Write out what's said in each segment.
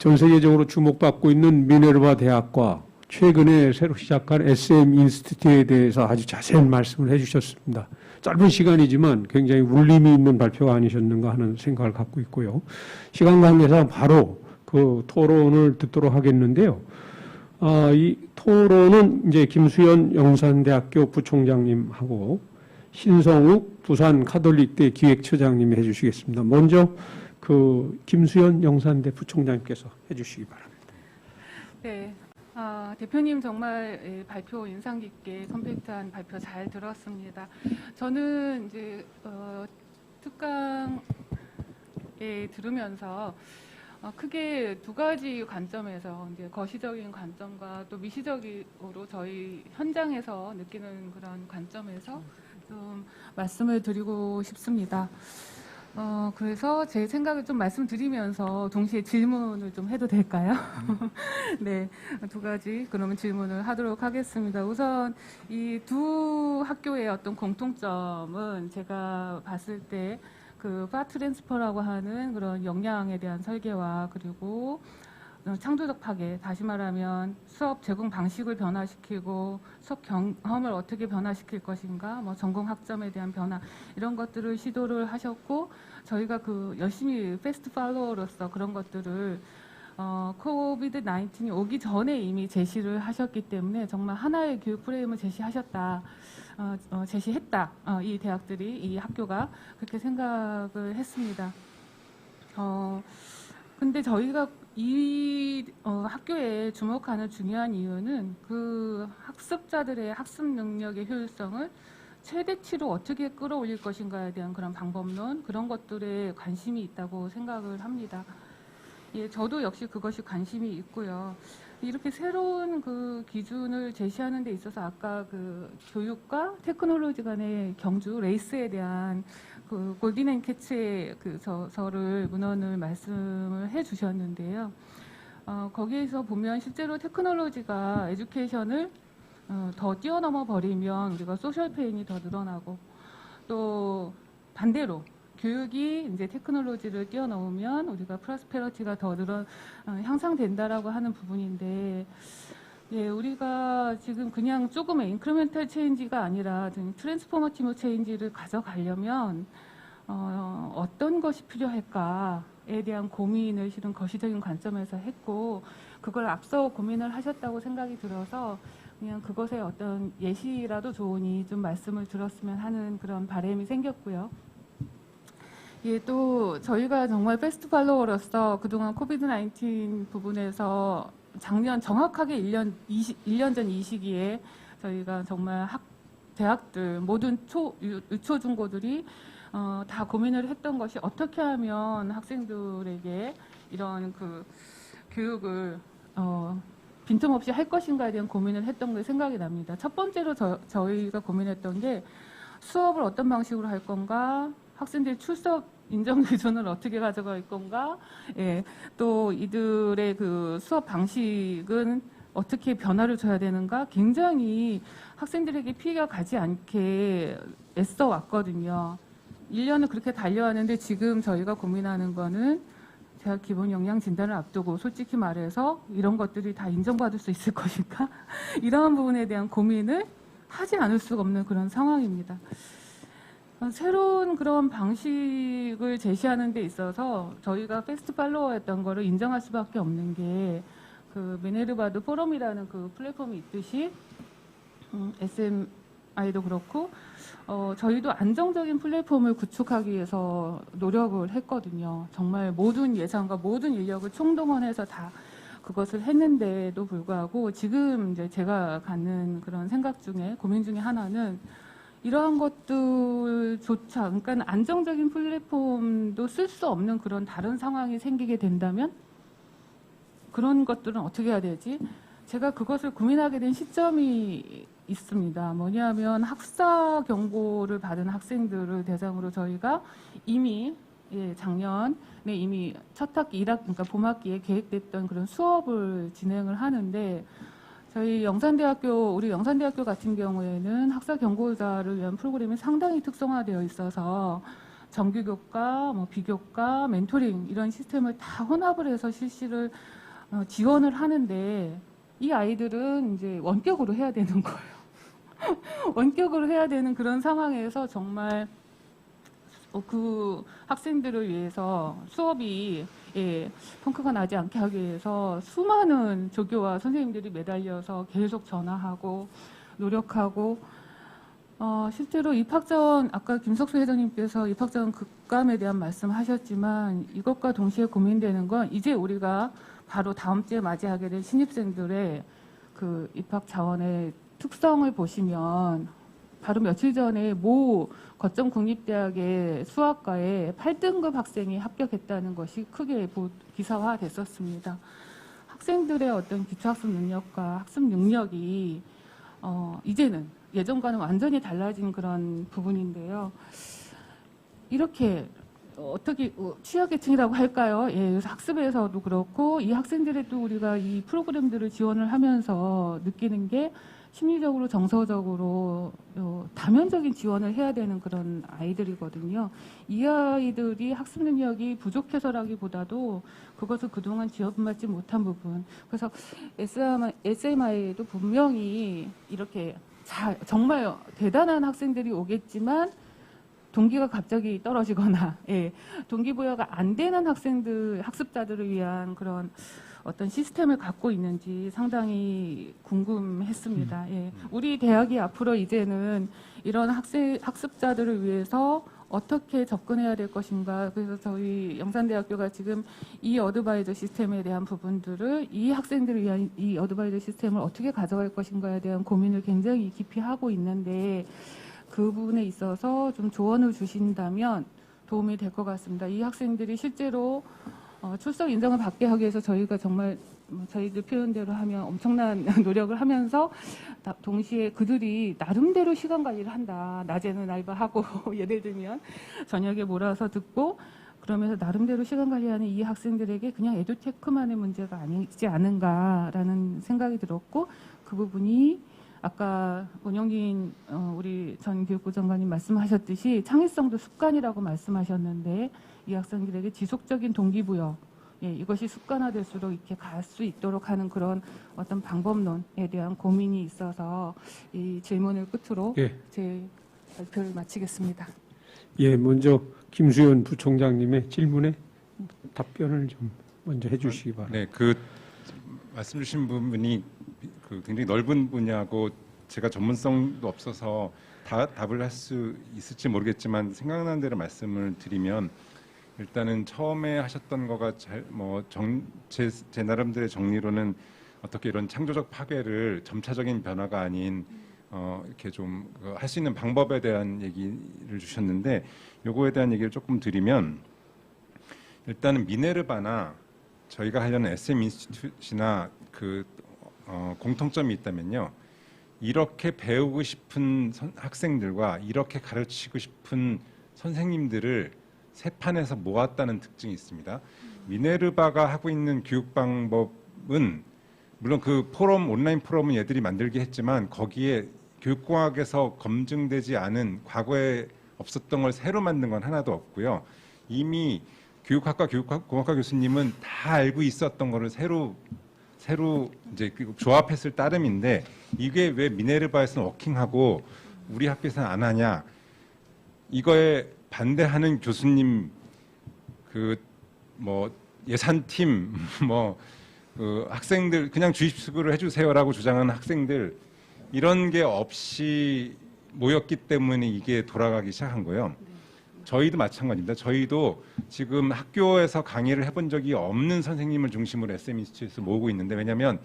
전 세계적으로 주목받고 있는 미네르바 대학과 최근에 새로 시작한 SM 인스티튜트에 대해서 아주 자세한 말씀을 해주셨습니다. 짧은 시간이지만 굉장히 울림이 있는 발표가 아니셨는가 하는 생각을 갖고 있고요. 시간 관계상 바로 그 토론을 듣도록 하겠는데요. 이 토론은 이제 김수현 영산대학교 부총장님하고 신성욱 부산 카톨릭대 기획처장님이 해주시겠습니다. 먼저 그 김수현 영산대 부총장님께서 해주시기 바랍니다. 네, 대표님 정말 발표 인상 깊게 컴팩트한 발표 잘 들었습니다. 저는 이제 특강에 들으면서 크게 두 가지 관점에서 이제 거시적인 관점과 또 미시적으로 저희 현장에서 느끼는 그런 관점에서 좀 말씀을 드리고 싶습니다. 그래서 제 생각을 좀 말씀드리면서 동시에 질문을 좀 해도 될까요? 네, 두 가지 그러면 질문을 하도록 하겠습니다. 우선 이 두 학교의 어떤 공통점은 제가 봤을 때 그 파트랜스퍼라고 하는 그런 역량에 대한 설계와 그리고 창조적 파괴, 다시 말하면 수업 제공 방식을 변화시키고 수업 경험을 어떻게 변화시킬 것인가, 뭐 전공 학점에 대한 변화 이런 것들을 시도를 하셨고 저희가 그 열심히 패스트 팔로워로서 그런 것들을 코비드 19이 오기 전에 이미 제시를 하셨기 때문에 정말 하나의 교육 프레임을 제시하셨다. 제시했다. 이 대학들이, 이 학교가 그렇게 생각을 했습니다. 근데 저희가 이 학교에 주목하는 중요한 이유는 그 학습자들의 학습 능력의 효율성을 최대치로 어떻게 끌어올릴 것인가에 대한 그런 방법론, 그런 것들에 관심이 있다고 생각을 합니다. 예, 저도 역시 그것이 관심이 있고요. 이렇게 새로운 그 기준을 제시하는 데 있어서 아까 그 교육과 테크놀로지 간의 경주, 레이스에 대한 그 골든 앤 캐츠의 그 저서를 문헌을 말씀을 해 주셨는데요. 거기에서 보면 실제로 테크놀로지가 에듀케이션을 더 뛰어넘어 버리면 우리가 소셜 페인이 더 늘어나고 또 반대로 교육이 이제 테크놀로지를 뛰어넘으면 우리가 프로스페러티가 더 향상된다라고 하는 부분인데, 예, 우리가 지금 그냥 조금의 인크리멘탈 체인지가 아니라 트랜스포머티브 체인지를 가져가려면 어떤 것이 필요할까에 대한 고민을 실은 거시적인 관점에서 했고, 그걸 앞서 고민을 하셨다고 생각이 들어서 그냥 그것의 어떤 예시라도 좋으니 좀 말씀을 들었으면 하는 그런 바람이 생겼고요. 예, 또 저희가 정말 패스트 팔로워로서 그동안 코비드 19 부분에서 작년 정확하게 1년 전 이 시기에 저희가 정말 대학들 모든 유초 중고들이 다 고민을 했던 것이 어떻게 하면 학생들에게 이런 그 교육을 빈틈없이 할 것인가에 대한 고민을 했던 게 생각이 납니다. 첫 번째로 저희가 고민했던 게 수업을 어떤 방식으로 할 건가, 학생들의 출석 인정 기준을 어떻게 가져갈 건가, 예, 또 이들의 그 수업 방식은 어떻게 변화를 줘야 되는가, 굉장히 학생들에게 피해가 가지 않게 애써 왔거든요. 1년을 그렇게 달려왔는데 지금 저희가 고민하는 거는 대학 기본 역량 진단을 앞두고 솔직히 말해서 이런 것들이 다 인정받을 수 있을 것인가, 이러한 부분에 대한 고민을 하지 않을 수가 없는 그런 상황입니다. 새로운 그런 방식을 제시하는 데 있어서 저희가 패스트 팔로워였던 거를 인정할 수밖에 없는 게 그 미네르바드 포럼이라는 그 플랫폼이 있듯이 SMI도 그렇고 저희도 안정적인 플랫폼을 구축하기 위해서 노력을 했거든요. 정말 모든 예산과 모든 인력을 총동원해서 다 그것을 했는데도 불구하고 지금 이제 제가 갖는 그런 생각 중에 고민 중에 하나는 이러한 것들조차, 그러니까 안정적인 플랫폼도 쓸 수 없는 그런 다른 상황이 생기게 된다면 그런 것들은 어떻게 해야 되지? 제가 그것을 고민하게 된 시점이 있습니다. 뭐냐면 학사 경고를 받은 학생들을 대상으로 저희가 이미 작년에 이미 첫 학기 1학기, 그러니까 봄학기에 계획됐던 그런 수업을 진행을 하는데 저희 우리 영산대학교 같은 경우에는 학사 경고자를 위한 프로그램이 상당히 특성화되어 있어서 정규교과, 뭐 비교과, 멘토링 이런 시스템을 다 혼합을 해서 실시를 지원을 하는데 이 아이들은 이제 원격으로 해야 되는 거예요. 원격으로 해야 되는 그런 상황에서 정말 그 학생들을 위해서 수업이 펑크가 나지 않게 하기 위해서 수많은 조교와 선생님들이 매달려서 계속 전화하고 노력하고 실제로 입학자원 아까 김석수 회장님께서 입학자원 급감에 대한 말씀하셨지만 이것과 동시에 고민되는 건 이제 우리가 바로 다음 주에 맞이하게 될 신입생들의 그 입학 자원의 특성을 보시면 바로 며칠 전에 모 거점 국립대학의 수학과에 8등급 학생이 합격했다는 것이 크게 기사화됐었습니다. 학생들의 어떤 기초학습 능력과 학습 능력이 이제는 예전과는 완전히 달라진 그런 부분인데요. 이렇게 어떻게 취약계층이라고 할까요? 예, 그래서 학습에서도 그렇고 이 학생들의 또 우리가 이 프로그램들을 지원을 하면서 느끼는 게 심리적으로 정서적으로 다면적인 지원을 해야 되는 그런 아이들이거든요. 이 아이들이 학습 능력이 부족해서라기보다도 그것을 그동안 지원받지 못한 부분. 그래서 SMI에도 분명히 이렇게 정말 대단한 학생들이 오겠지만 동기가 갑자기 떨어지거나 동기부여가 안 되는 학습자들을 위한 그런 어떤 시스템을 갖고 있는지 상당히 궁금했습니다. 우리 대학이 앞으로 이제는 이런 학습자들을 위해서 어떻게 접근해야 될 것인가. 그래서 저희 영산대학교가 지금 이 어드바이저 시스템에 대한 부분들을 이 학생들을 위한 이 어드바이저 시스템을 어떻게 가져갈 것인가에 대한 고민을 굉장히 깊이 하고 있는데 그 부분에 있어서 좀 조언을 주신다면 도움이 될 것 같습니다. 이 학생들이 실제로 출석 인정을 받게 하기 위해서 저희가 정말 저희들 표현대로 하면 엄청난 노력을 하면서 동시에 그들이 나름대로 시간 관리를 한다. 낮에는 알바하고 예를 들면 저녁에 몰아서 듣고 그러면서 나름대로 시간 관리하는 이 학생들에게 그냥 에듀테크만의 문제가 아니지 않은가라는 생각이 들었고 그 부분이 아까 원영진 우리 전 교육부 장관님 말씀하셨듯이 창의성도 습관이라고 말씀하셨는데 이 학생들에게 지속적인 동기부여 이것이 습관화될수록 이렇게 갈 수 있도록 하는 그런 어떤 방법론에 대한 고민이 있어서 이 질문을 끝으로 제 발표를 마치겠습니다. 먼저 김수현 부총장님의 질문에 답변을 좀 먼저 해주시기 바랍니다. 네, 그 말씀 주신 부분이 굉장히 넓은 분야고 제가 전문성도 없어서 다 답을 할 수 있을지 모르겠지만 생각나는 대로 말씀을 드리면 일단은 처음에 하셨던 거가 제 나름대로의 정리로는 어떻게 이런 창조적 파괴를 점차적인 변화가 아닌 이렇게 좀 할 수 있는 방법에 대한 얘기를 주셨는데 요거에 대한 얘기를 조금 드리면 일단은 미네르바나 저희가 하려는 SM 인스티튜트나 공통점이 있다면요. 이렇게 배우고 싶은 학생들과 이렇게 가르치고 싶은 선생님들을 세 판에서 모았다는 특징이 있습니다. 미네르바가 하고 있는 교육 방법은 물론 그 온라인 포럼은 얘들이 만들게 했지만 거기에 교육공학에서 검증되지 않은 과거에 없었던 걸 새로 만든 건 하나도 없고요. 이미 교육학과 교육공학과 교수님은 다 알고 있었던 거를 새로 이제 조합했을 따름인데 이게 왜 미네르바에서는 워킹하고 우리 학교에서는 안 하냐? 이거에 반대하는 교수님, 예산팀, 학생들 그냥 주입식으로 해주세요라고 주장하는 학생들 이런 게 없이 모였기 때문에 이게 돌아가기 시작한 거예요. 저희도 마찬가지입니다. 저희도 지금 학교에서 강의를 해본 적이 없는 선생님을 중심으로 SM 인스티튜트에서 모으고 있는데 왜냐하면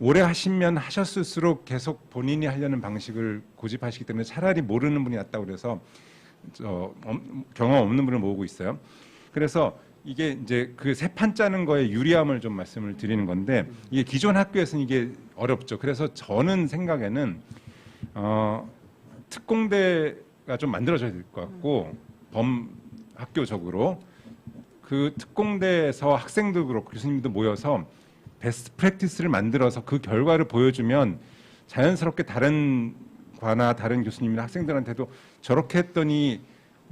오래 하시면 하셨을수록 계속 본인이 하려는 방식을 고집하시기 때문에 차라리 모르는 분이 낫다고 그래서 경험 없는 분을 모으고 있어요. 그래서 이게 이제 그 세 판 짜는 거에 유리함을 좀 말씀을 드리는 건데 이게 기존 학교에서는 이게 어렵죠. 그래서 저는 생각에는 특공대가 좀 만들어져야 될 것 같고 범학교적으로 그 특공대에서 학생도 그렇고 교수님도 모여서 베스트 프랙티스를 만들어서 그 결과를 보여주면 자연스럽게 다른 과나 다른 교수님이나 학생들한테도 저렇게 했더니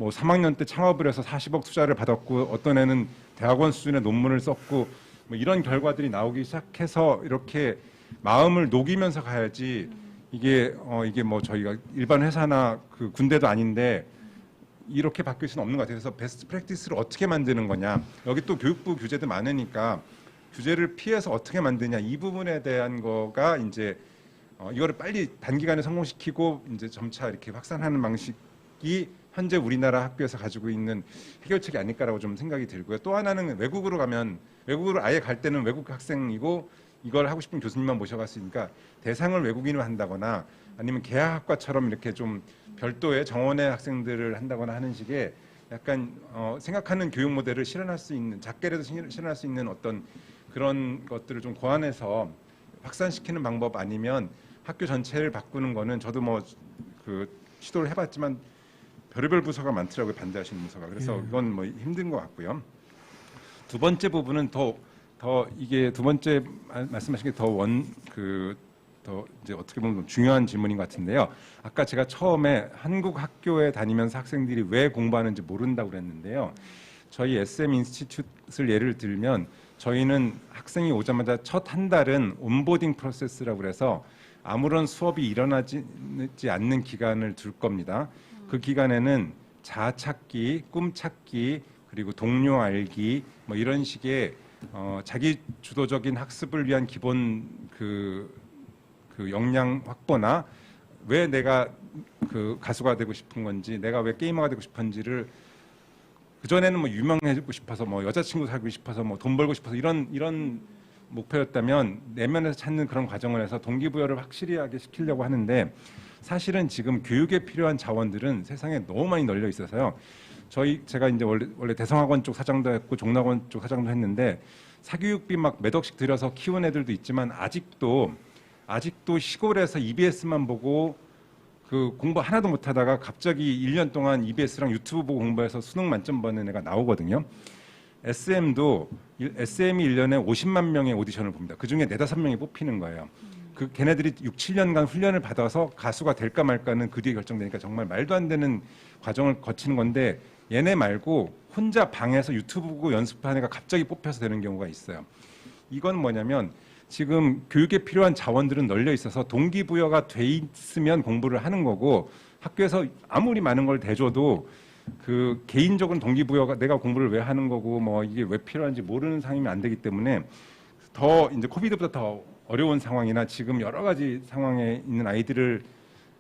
뭐 3학년 때 창업을 해서 40억 투자를 받았고 어떤 애는 대학원 수준의 논문을 썼고 뭐 이런 결과들이 나오기 시작해서 이렇게 마음을 녹이면서 가야지 이게 뭐 저희가 일반 회사나 그 군대도 아닌데 이렇게 바뀔 수는 없는 것 같아요. 그래서 베스트 프랙티스를 어떻게 만드는 거냐. 여기 또 교육부 규제도 많으니까 규제를 피해서 어떻게 만드냐 이 부분에 대한 거가 이제 이거를 빨리 단기간에 성공시키고 이제 점차 이렇게 확산하는 방식이 현재 우리나라 학교에서 가지고 있는 해결책이 아닐까라고 좀 생각이 들고요. 또 하나는 외국으로 아예 갈 때는 외국 학생이고 이걸 하고 싶은 교수님만 모셔갈 수 있으니까 대상을 외국인으로 한다거나 아니면 계약학과처럼 이렇게 좀 별도의 정원의 학생들을 한다거나 하는 식의 약간 생각하는 교육 모델을 실현할 수 있는 작게라도 실현할 수 있는 어떤 그런 것들을 좀 고안해서 확산시키는 방법 아니면 학교 전체를 바꾸는 거는 저도 뭐 그 시도를 해봤지만 별의별 부서가 많더라고요. 반대하시는 부서가. 그래서 이건 뭐 힘든 것 같고요. 두 번째 부분은 더 이게 두 번째 말씀하신 게 더 이제 어떻게 보면 중요한 질문인 것 같은데요. 아까 제가 처음에 한국 학교에 다니면서 학생들이 왜 공부하는지 모른다고 그랬는데요. 저희 SM 인스티튜트를 예를 들면 저희는 학생이 오자마자 첫 한 달은 온보딩 프로세스라고 그래서 아무런 수업이 일어나지 않는 기간을 둘 겁니다. 그 기간에는 자아 찾기, 꿈 찾기, 그리고 동료 알기 뭐 이런 식의 자기 주도적인 학습을 위한 기본 그 역량 확보나 왜 내가 그 가수가 되고 싶은 건지 내가 왜 게이머가 되고 싶은지를 그전에는 뭐 유명해지고 싶어서 뭐 여자친구 사귀고 싶어서 뭐 돈 벌고 싶어서 이런 목표였다면 내면에서 찾는 그런 과정을 해서 동기부여를 확실히 하게 시키려고 하는데 사실은 지금 교육에 필요한 자원들은 세상에 너무 많이 널려 있어서요. 제가 이제 원래 대성학원 쪽 사장도 했고 종락원 쪽 사장도 했는데 사교육비 막 몇 억씩 들여서 키운 애들도 있지만 아직도 시골에서 EBS만 보고 그 공부 하나도 못 하다가 갑자기 1년 동안 EBS랑 유튜브 보고 공부해서 수능 만점 받는 애가 나오거든요. SM이 1년에 50만 명의 오디션을 봅니다. 그중에 4-5명이 뽑히는 거예요. 그 걔네들이 6-7년간 훈련을 받아서 가수가 될까 말까는 그 뒤에 결정되니까 정말 말도 안 되는 과정을 거치는 건데 얘네 말고 혼자 방에서 유튜브 보고 연습하는 애가 갑자기 뽑혀서 되는 경우가 있어요. 이건 뭐냐면 지금 교육에 필요한 자원들은 널려 있어서 동기부여가 돼 있으면 공부를 하는 거고 학교에서 아무리 많은 걸 대줘도 그 개인적인 동기부여가 내가 공부를 왜 하는 거고 뭐 이게 왜 필요한지 모르는 상황이면 안 되기 때문에 더 이제 코비드보다 더 어려운 상황이나 지금 여러 가지 상황에 있는 아이들을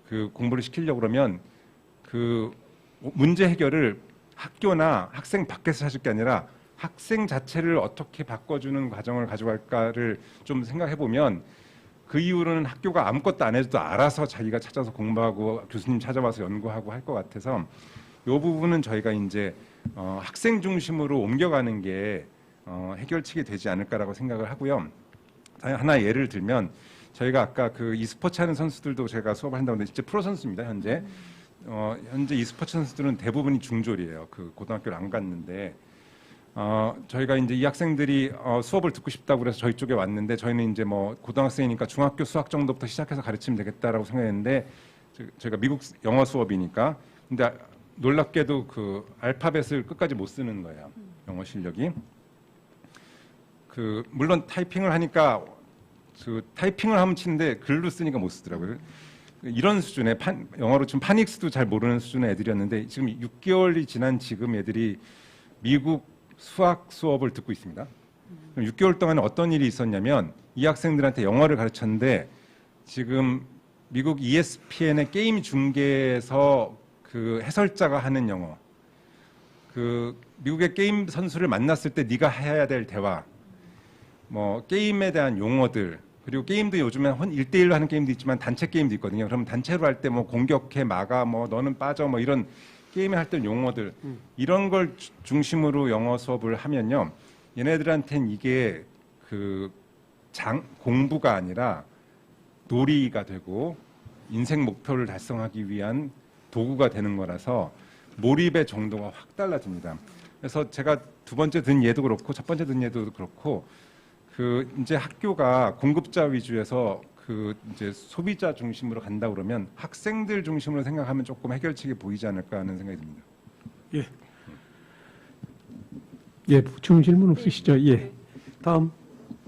그 공부를 시키려고 그러면 그 문제 해결을 학교나 학생 밖에서 하실 게 아니라 학생 자체를 어떻게 바꿔주는 과정을 가져갈까를 좀 생각해 보면 그 이후로는 학교가 아무것도 안 해도 알아서 자기가 찾아서 공부하고 교수님 찾아와서 연구하고 할 것 같아서 이 부분은 저희가 이제 학생 중심으로 옮겨가는 게 해결책이 되지 않을까라고 생각을 하고요. 하나 예를 들면 저희가 아까 그 e스포츠 하는 선수들도 제가 수업을 한다고 했는데 진짜 프로 선수입니다. 현재 e스포츠 선수들은 대부분이 중졸이에요. 그 고등학교를 안 갔는데 저희가 이제 이 학생들이 수업을 듣고 싶다고 그래서 저희 쪽에 왔는데 저희는 이제 뭐 고등학생이니까 중학교 수학 정도부터 시작해서 가르치면 되겠다라고 생각했는데 저희가 미국 영어 수업이니까 근데 놀랍게도 그 알파벳을 끝까지 못 쓰는 거예요. 영어 실력이. 그 물론 타이핑을 하니까 그 타이핑을 하면 치는데 글로 쓰니까 못 쓰더라고요. 이런 수준의 영어로 좀 파닉스도 잘 모르는 수준의 애들이었는데 지금 6개월이 지난 지금 애들이 미국 수학 수업을 듣고 있습니다. 6개월 동안에 어떤 일이 있었냐면 이 학생들한테 영어를 가르쳤는데 지금 미국 ESPN의 게임 중계에서 그 해설자가 하는 영어, 그 미국의 게임 선수를 만났을 때 네가 해야 될 대화, 뭐 게임에 대한 용어들, 그리고 게임도 요즘에 1대1로 하는 게임도 있지만 단체 게임도 있거든요. 그럼 단체로 할 때 뭐 공격해, 막아, 뭐 너는 빠져, 뭐 이런 게임에 할 때 용어들 이런 걸 중심으로 영어 수업을 하면요, 얘네들한테는 이게 그 공부가 아니라 놀이가 되고 인생 목표를 달성하기 위한 도구가 되는 거라서 몰입의 정도가 확 달라집니다. 그래서 제가 두 번째 든 예도 그렇고 첫 번째 든 예도 그렇고 그 이제 학교가 공급자 위주에서 그 이제 소비자 중심으로 간다 그러면 학생들 중심으로 생각하면 조금 해결책이 보이지 않을까 하는 생각이 듭니다. 예, 붙임 질문 없으시죠? 예. 네. 다음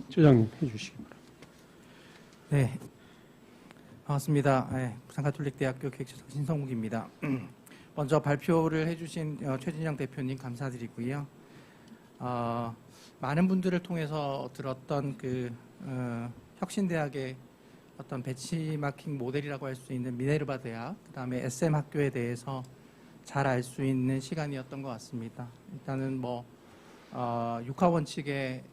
처장님 해주시기 바랍니다. 네, 반갑습니다. 네, 부산가톨릭대학교 기획처장 신성묵입니다. 먼저 발표를 해주신 최진영 대표님 감사드리고요. 많은 분들을 통해서 들었던 혁신대학의 어떤 배치마킹 모델이라고 할 수 있는 미네르바 대학, 그다음에 SM 학교에 대해서 잘 알 수 있는 시간이었던 것 같습니다. 일단은 육하 원칙에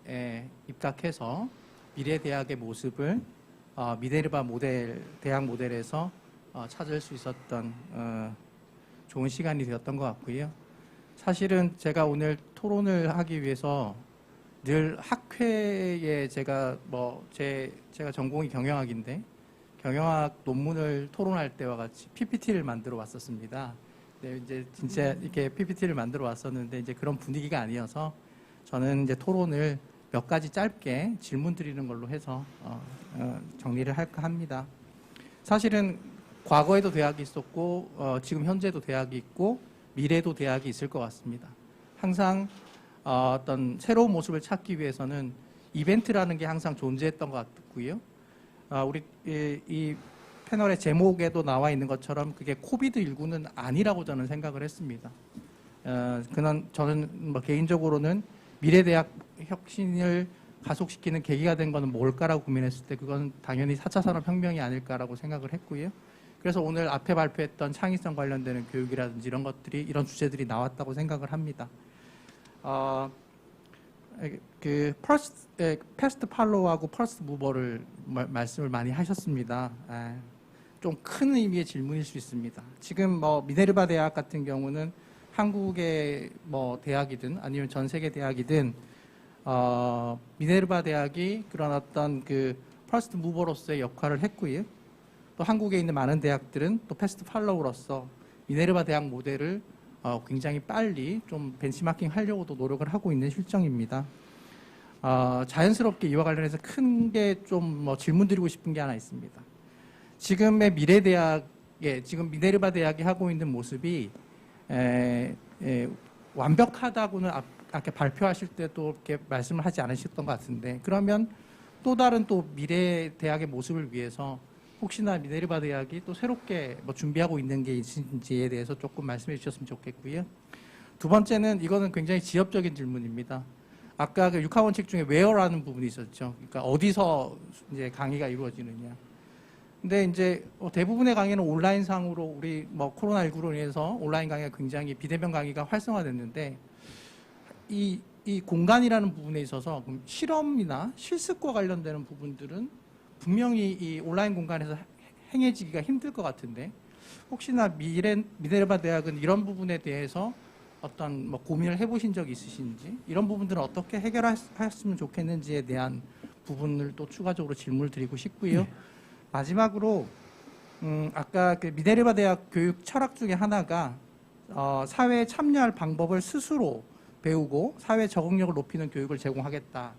입각해서 미래 대학의 모습을 미네르바 모델 대학 모델에서 찾을 수 있었던 좋은 시간이 되었던 것 같고요. 사실은 제가 오늘 토론을 하기 위해서 늘 학회에 제가 전공이 경영학인데 경영학 논문을 토론할 때와 같이 PPT를 만들어 왔었습니다. 네, 이제 진짜 이렇게 PPT를 만들어 왔었는데 이제 그런 분위기가 아니어서 저는 이제 토론을 몇 가지 짧게 질문 드리는 걸로 해서 정리를 할까 합니다. 사실은 과거에도 대학이 있었고 지금 현재도 대학이 있고 미래도 대학이 있을 것 같습니다. 항상 어떤 새로운 모습을 찾기 위해서는 이벤트라는 게 항상 존재했던 것 같고요. 우리 이 패널의 제목에도 나와 있는 것처럼 그게 코비드19는 아니라고 저는 생각을 했습니다. 저는 개인적으로는 미래대학 혁신을 가속시키는 계기가 된 것은 뭘까라고 고민했을 때 그건 당연히 4차 산업혁명이 아닐까라고 생각을 했고요. 그래서 오늘 앞에 발표했던 창의성 관련되는 교육이라든지 이런 것들이 이런 주제들이 나왔다고 생각을 합니다. 패스트 팔로우하고 퍼스트 무버를 말씀을 많이 하셨습니다. 좀 큰 의미의 질문일 수 있습니다. 지금 미네르바 대학 같은 경우는 한국의 대학이든 아니면 전 세계 대학이든 미네르바 대학이 그런 어떤 퍼스트 무버로서의 역할을 했고요. 또 한국에 있는 많은 대학들은 또 패스트 팔로우로서 미네르바 대학 모델을 굉장히 빨리 좀 벤치마킹 하려고도 노력을 하고 있는 실정입니다. 자연스럽게 이와 관련해서 큰 게 좀 질문 드리고 싶은 게 하나 있습니다. 지금의 미래대학에 지금 미네르바 대학이 하고 있는 모습이 완벽하다고는 아까 발표하실 때도 이렇게 말씀을 하지 않으셨던 것 같은데 그러면 또 다른 또 미래 대학의 모습을 위해서 혹시나 미네르바 대학이 또 새롭게 준비하고 있는 게 있는지에 대해서 조금 말씀해 주셨으면 좋겠고요. 두 번째는 이거는 굉장히 지엽적인 질문입니다. 아까 육하 원칙 중에 where라는 부분이 있었죠. 그러니까 어디서 이제 강의가 이루어지느냐. 근데 이제 대부분의 강의는 온라인상으로 우리 코로나19로 인해서 온라인 강의가 굉장히 비대면 강의가 활성화됐는데 이 공간이라는 부분에 있어서 실험이나 실습과 관련되는 부분들은 분명히 이 온라인 공간에서 행해지기가 힘들 것 같은데 혹시나 미네르바 대학은 이런 부분에 대해서 어떤 고민을 해보신 적이 있으신지 이런 부분들은 어떻게 해결하셨으면 좋겠는지에 대한 부분을 또 추가적으로 질문을 드리고 싶고요. 마지막으로 아까 미네르바 대학 교육 철학 중에 하나가 사회에 참여할 방법을 스스로 배우고 사회 적응력을 높이는 교육을 제공하겠다.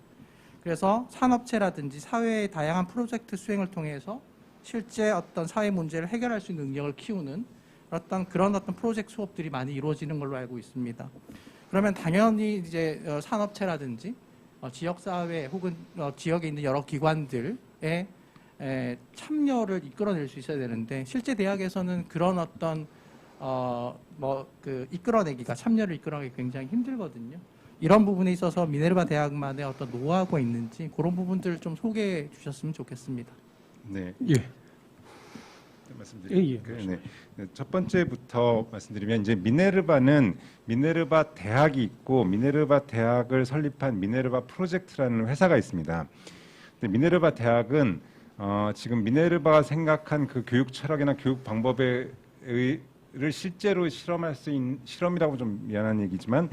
그래서 산업체라든지 사회의 다양한 프로젝트 수행을 통해서 실제 어떤 사회 문제를 해결할 수 있는 능력을 키우는 그런 프로젝트 수업들이 많이 이루어지는 걸로 알고 있습니다. 그러면 당연히 이제 산업체라든지 지역사회 혹은 지역에 있는 여러 기관들의 참여를 이끌어낼 수 있어야 되는데 실제 대학에서는 그런 어떤 이끌어내기가 참여를 이끌어내기 굉장히 힘들거든요. 이런 부분에 있어서 미네르바 대학만의 어떤 노하우가 있는지 그런 부분들을 좀 소개해 주셨으면 좋겠습니다. 네. 예. 말씀드릴게요. 네. 첫 번째부터 말씀드리면 이제 미네르바는 미네르바 대학이 있고 미네르바 대학을 설립한 미네르바 프로젝트라는 회사가 있습니다. 근데 미네르바 대학은 지금 미네르바가 생각한 그 교육 철학이나 교육 방법을 실제로 실험할 수 있는 실험이라고 좀 미안한 얘기지만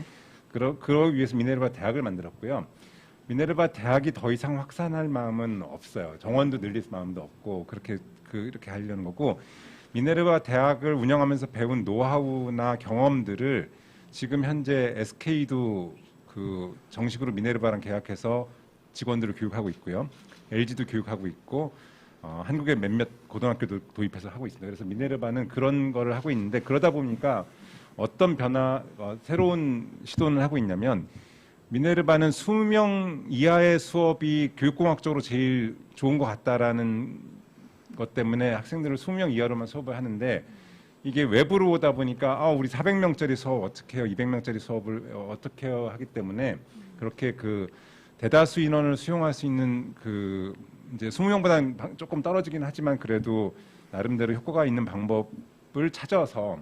그러기 위해서 미네르바 대학을 만들었고요. 미네르바 대학이 더 이상 확산할 마음은 없어요. 정원도 늘릴 마음도 없고 이렇게 하려는 거고 미네르바 대학을 운영하면서 배운 노하우나 경험들을 지금 현재 SK도 정식으로 미네르바랑 계약해서 직원들을 교육하고 있고요. LG도 교육하고 있고 한국의 몇몇 고등학교도 도입해서 하고 있습니다. 그래서 미네르바는 그런 거를 하고 있는데 그러다 보니까 어떤 새로운 시도를 하고 있냐면 미네르바는 20명 이하의 수업이 교육공학적으로 제일 좋은 것 같다라는 것 때문에 학생들을 20명 이하로만 수업을 하는데 이게 외부로 오다 보니까 우리 400명짜리 수업 어떻게 해요? 200명짜리 수업을 어떻게 해요? 하기 때문에 그렇게 그 대다수 인원을 수용할 수 있는 그 이제 20명보다는 조금 떨어지긴 하지만 그래도 나름대로 효과가 있는 방법을 찾아서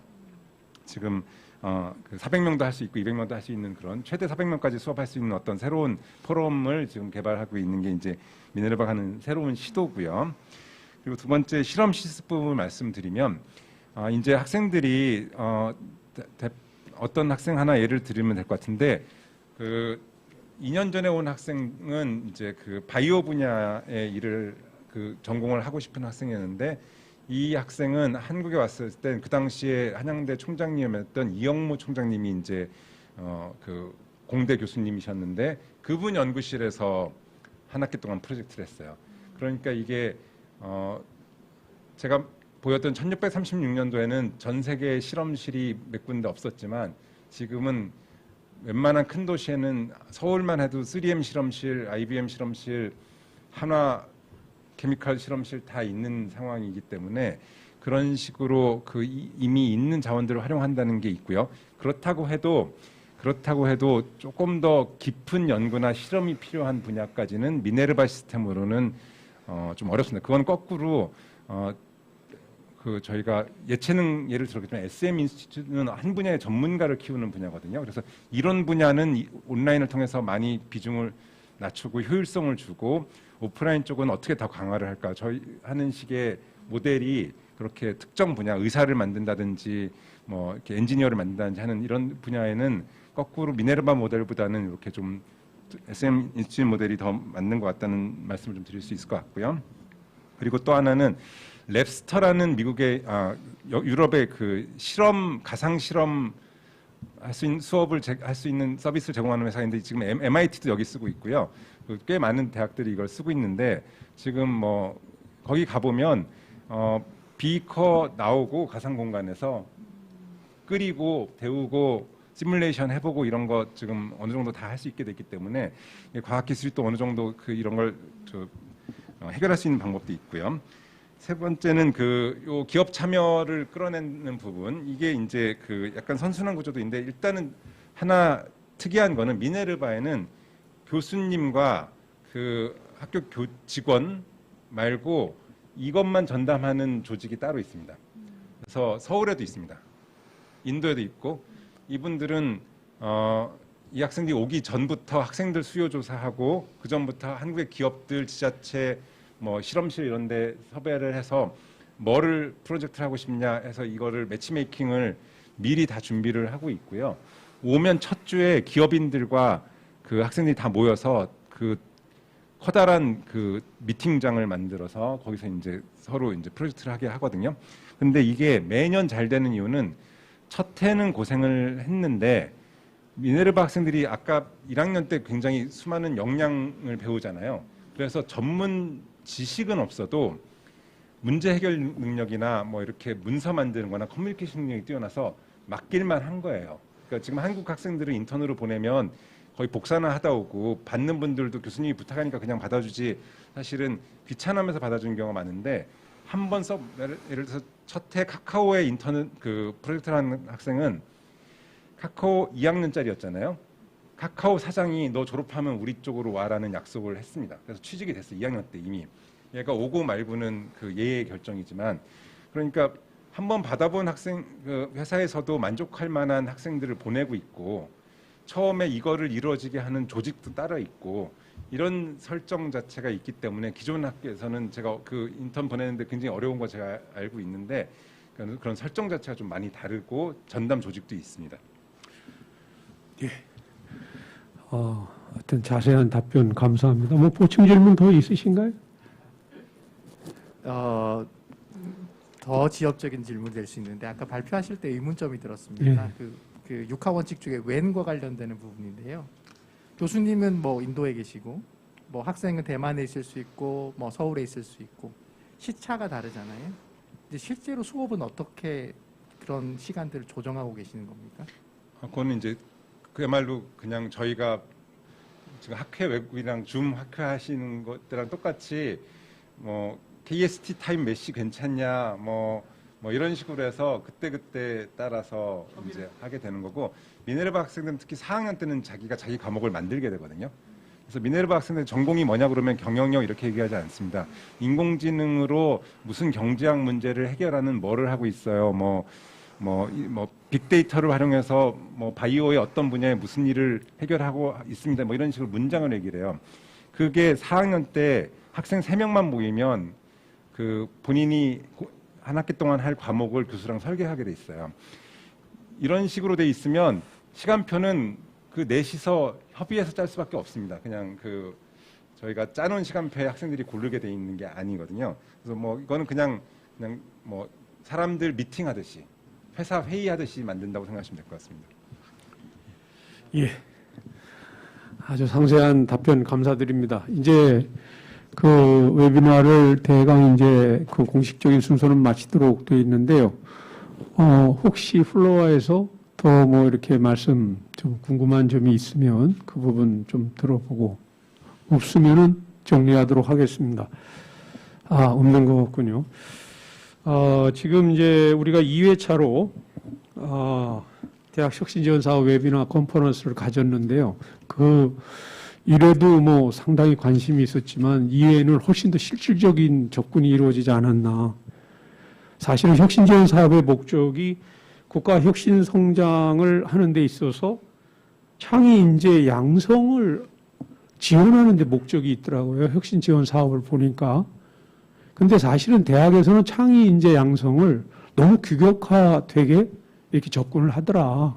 지금 그 400명도 할 수 있고 200명도 할 수 있는 그런 최대 400명까지 수업할 수 있는 어떤 새로운 포럼을 지금 개발하고 있는 게 이제 미네르바가 하는 새로운 시도고요. 그리고 두 번째 실험 실습법을 말씀드리면 이제 학생들이 어떤 학생 하나 예를 들면 될 것 같은데 그 2년 전에 온 학생은 이제 그 바이오 분야의 일을 그 전공을 하고 싶은 학생이었는데 이 학생은 한국에 왔을 때 그 당시에 한양대 총장님이었던 이영무 총장님이 이제 그 공대 교수님이셨는데 그분 연구실에서 한 학기 동안 프로젝트를 했어요. 그러니까 이게 제가 보였던 1636년도에는 전 세계 실험실이 몇 군데 없었지만 지금은 웬만한 큰 도시에는 서울만 해도 3M 실험실, IBM 실험실, 한화 케미칼 실험실 다 있는 상황이기 때문에 그런 식으로 그 이미 있는 자원들을 활용한다는 게 있고요. 그렇다고 해도 조금 더 깊은 연구나 실험이 필요한 분야까지는 미네르바 시스템으로는 좀 어렵습니다. 그건 거꾸로 그 저희가 예체능 예를 들었지만 SM 인스티튜트는 한 분야의 전문가를 키우는 분야거든요. 그래서 이런 분야는 온라인을 통해서 많이 비중을 낮추고 효율성을 주고 오프라인 쪽은 어떻게 더 강화를 할까? 저희 하는 식의 모델이 그렇게 특정 분야 의사를 만든다든지 뭐 이렇게 엔지니어를 만든다든지 하는 이런 분야에는 거꾸로 미네르바 모델보다는 이렇게 좀 SM 인스티튜트 모델이 더 맞는 것 같다는 말씀을 좀 드릴 수 있을 것 같고요. 그리고 또 하나는 랩스터라는 미국의 유럽의 그 실험 가상 실험 할 수 있는 수업을 할 수 있는 서비스를 제공하는 회사인데 지금 MIT도 여기 쓰고 있고요. 꽤 많은 대학들이 이걸 쓰고 있는데 지금 뭐 거기 가보면 비커 나오고 가상 공간에서 끓이고 데우고 시뮬레이션 해보고 이런 거 지금 어느 정도 다 할 수 있게 됐기 때문에 과학 기술이 또 어느 정도 그 이런 걸 해결할 수 있는 방법도 있고요. 세 번째는 요 기업 참여를 끌어내는 부분 이게 이제 그 약간 선순환 구조도 있는데 일단은 하나 특이한 거는 미네르바에는 교수님과 그 학교 직원 말고 이것만 전담하는 조직이 따로 있습니다. 그래서 서울에도 있습니다. 인도에도 있고 이분들은 이 학생들이 오기 전부터 학생들 수요 조사하고 그 전부터 한국의 기업들 지자체 뭐 실험실 이런 데 섭외를 해서 뭐를 프로젝트를 하고 싶냐 해서 이거를 매치메이킹을 미리 다 준비를 하고 있고요. 오면 첫 주에 기업인들과 그 학생들이 다 모여서 그 커다란 그 미팅장을 만들어서 거기서 이제 서로 이제 프로젝트를 하게 하거든요. 근데 이게 매년 잘 되는 이유는 첫 해는 고생을 했는데 미네르바 학생들이 아까 1학년 때 굉장히 수많은 역량을 배우잖아요. 그래서 전문 지식은 없어도 문제 해결 능력이나 뭐 이렇게 문서 만드는 거나 커뮤니케이션 능력이 뛰어나서 맡길만 한 거예요. 그러니까 지금 한국 학생들을 인턴으로 보내면 거의 복사나 하다 오고 받는 분들도 교수님이 부탁하니까 그냥 받아주지 사실은 귀찮으면서 받아주는 경우가 많은데 한 번 예를 들어서 첫 해 카카오의 인턴 그 프로젝트를 하는 학생은 카카오 2학년짜리였잖아요. 카카오 사장이 너 졸업하면 우리 쪽으로 와라는 약속을 했습니다. 그래서 취직이 됐어요. 2학년 때 이미. 얘가 오고 말고는 그 예의 결정이지만 그러니까 한번 받아본 학생 그 회사에서도 만족할 만한 학생들을 보내고 있고 처음에 이거를 이루어지게 하는 조직도 따로 있고 이런 설정 자체가 있기 때문에 기존 학교에서는 제가 그 인턴 보내는데 굉장히 어려운 거 제가 알고 있는데 그런 설정 자체가 좀 많이 다르고 전담 조직도 있습니다. 예. 어떤 자세한 답변 감사합니다. 뭐 보충 질문 더 있으신가요? 더 지역적인 질문이 될 수 있는데 아까 발표하실 때 의문점이 들었습니다. 예. 그 육하 원칙 중에 웬과 관련되는 부분인데요. 교수님은 뭐 인도에 계시고 뭐 학생은 대만에 있을 수 있고 뭐 서울에 있을 수 있고 시차가 다르잖아요. 이제 실제로 수업은 어떻게 그런 시간들을 조정하고 계시는 겁니까? 그거는 이제 그야말로 그냥 저희가 지금 학회 외국이랑 줌 학회 하시는 것들랑 똑같이 뭐 KST 타임 메시 괜찮냐 뭐 이런 식으로 해서 그때 따라서 이제 하게 되는 거고, 미네르바 학생들은 특히 4학년 때는 자기가 자기 과목을 만들게 되거든요. 그래서 미네르바 학생들 전공이 뭐냐 그러면 경영력 이렇게 얘기하지 않습니다. 인공지능으로 무슨 경제학 문제를 해결하는 뭐를 하고 있어요. 빅데이터를 활용해서 바이오의 어떤 분야에 무슨 일을 해결하고 있습니다. 뭐 이런 식으로 문장을 얘기를 해요. 그게 4학년 때 학생 3명만 모이면 그 본인이 한 학기 동안 할 과목을 교수랑 설계하게 돼 있어요. 이런 식으로 돼 있으면 시간표는 그 넷이서 협의해서 짤 수밖에 없습니다. 그냥 그 저희가 짜놓은 시간표에 학생들이 고르게 돼 있는 게 아니거든요. 그래서 이거는 그냥 사람들 미팅하듯이 회사 회의하듯이 만든다고 생각하시면 될 것 같습니다. 예. 아주 상세한 답변 감사드립니다. 이제 그 웨비나를 대강 이제 그 공식적인 순서는 마치도록 되어 있는데요. 혹시 플로어에서 더 이렇게 말씀 좀 궁금한 점이 있으면 그 부분 좀 들어보고, 없으면은 정리하도록 하겠습니다. 없는 것 같군요. 지금 이제 우리가 2회차로 대학 혁신지원사업 웨비나 컨퍼런스를 가졌는데요. 이래도 상당히 관심이 있었지만 이외에는 훨씬 더 실질적인 접근이 이루어지지 않았나. 사실은 혁신지원 사업의 목적이 국가 혁신 성장을 하는 데 있어서 창의 인재 양성을 지원하는 데 목적이 있더라고요. 혁신지원 사업을 보니까. 근데 사실은 대학에서는 창의 인재 양성을 너무 규격화되게 이렇게 접근을 하더라.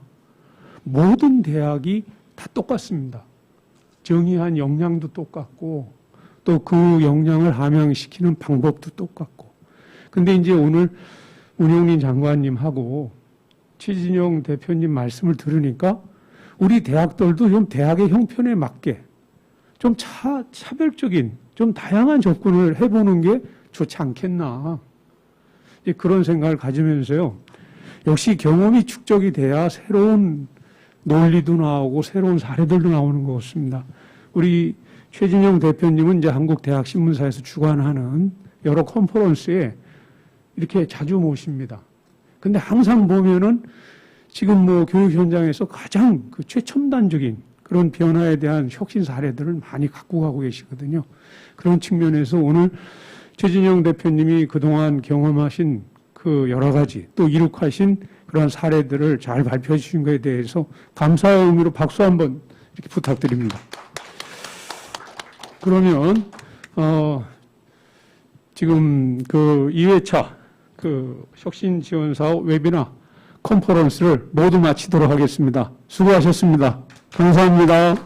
모든 대학이 다 똑같습니다. 정의한 역량도 똑같고 또 그 역량을 함양시키는 방법도 똑같고. 근데 이제 오늘 운용린 장관님하고 최진영 대표님 말씀을 들으니까 우리 대학들도 좀 대학의 형편에 맞게 좀 차별적인, 좀 다양한 접근을 해보는 게 좋지 않겠나. 이제 그런 생각을 가지면서요. 역시 경험이 축적이 돼야 새로운 논리도 나오고 새로운 사례들도 나오는 것 같습니다. 우리 최진영 대표님은 이제 한국대학신문사에서 주관하는 여러 컨퍼런스에 이렇게 자주 모십니다. 근데 항상 보면은 지금 교육 현장에서 가장 그 최첨단적인 그런 변화에 대한 혁신 사례들을 많이 갖고 가고 계시거든요. 그런 측면에서 오늘 최진영 대표님이 그동안 경험하신 그 여러 가지 또 이룩하신 그런 사례들을 잘 발표해 주신 것에 대해서 감사의 의미로 박수 한번 이렇게 부탁드립니다. 그러면 지금 그 2회차 그 혁신 지원 사업 웨비나 컨퍼런스를 모두 마치도록 하겠습니다. 수고하셨습니다. 감사합니다.